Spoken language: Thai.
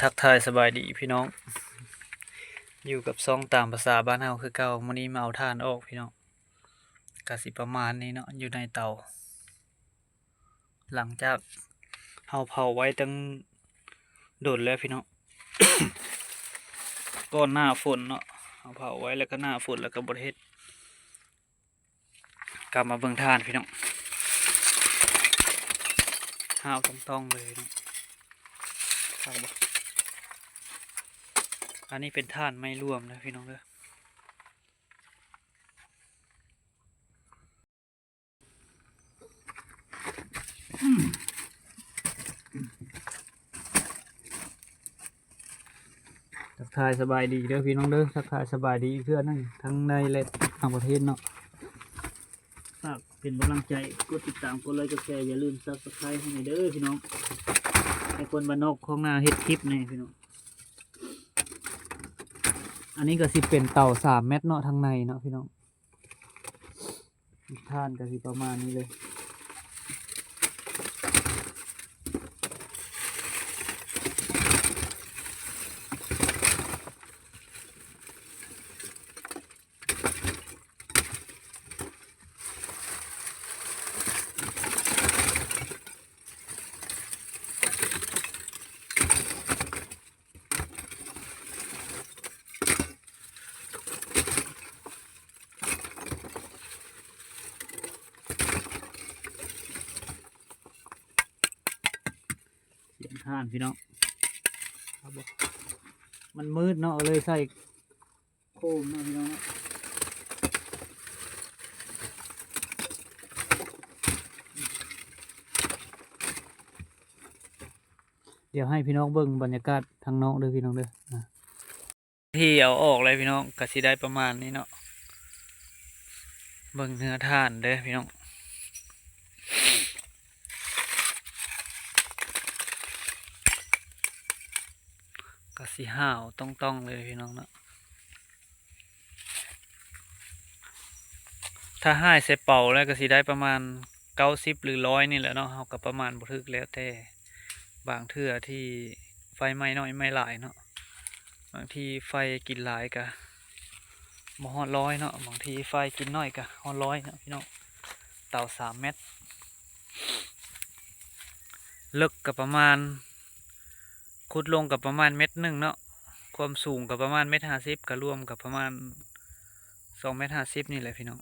ทักทายสบายดีพี่น้องอยู่กับซองตามภาษาบ้านเฮาคือเก่ามื้อนี้มาเอาถ่านออกพี่น้องกะสิประมาณนี้เนาะอยู่ในเตาหลังจากเฮาเผาไว้ตั้งโดดแล้วพี่น้อง ก่อนหน้าฝนเนาะเฮาเผาไว้แล้วก็หน้าฝนแล้วก็บ่ได้เฮ็ดกลับมาเบิ่งถ่านพี่น้องห้าวต้องๆเลยพี่น้องเอาบ่อันนี้เป็นถ่านไม่รวมนะพี่น้องเด้อทักทายสบายดีเด้อพี่น้องเด้อทักทายสบายดีเพื่อนนั่งทั้งในและต่างประเทศเนาะฝากเป็นกำลังใจกดติดตามกดไลค์กดแชร์อย่าลืม Subscribe ให้หน่อยเด้อพี่น้องให้คนบ้านนอกของนาเฮ็ดคลิปนี่พี่น้องอันนี้ก็สิเป็นเต่า3 เมตรเนาะทางในเนาะพี่น้องท่านก็สิประมาณนี้เลยเสียงท่านพี่น้องครับบ่มันมืดเนาะเลยใส่โคมเนาะพี่น้องเนาะเดี๋ยวให้พี่น้องเบิ่งบรรยากาศทางนอกเด้อพี่น้องเด้อที่เอาออกเลยพี่น้องก็สิได้ประมาณนี้เนาะเบิ่งเนื้อท่านเด้อพี่น้องก็สิห้าวต้องเลยพี่น้องเนาะถ้าห้ายใส่เป่าแล้วก็สิได้ประมาณ90หรือ100นี่แหละเนาะเฮาก็ประมาณบ่ถึกแล้วแต่บางเทื่อที่ไฟไหม้น้อยไม่หลายเนาะบางทีไฟกินหลายก็บ่ฮอด100เนาะบางทีไฟกินน้อยก็ฮอด100เนาะพี่น้องเตา3 เมตรลึกก็ประมาณขุดลงกับประมาณ1 เมตรเนาะความสูงกับประมาณ1.50 เมตรก็รวมกับประมาณ2.50 เมตรนี่แหละพี่น้อง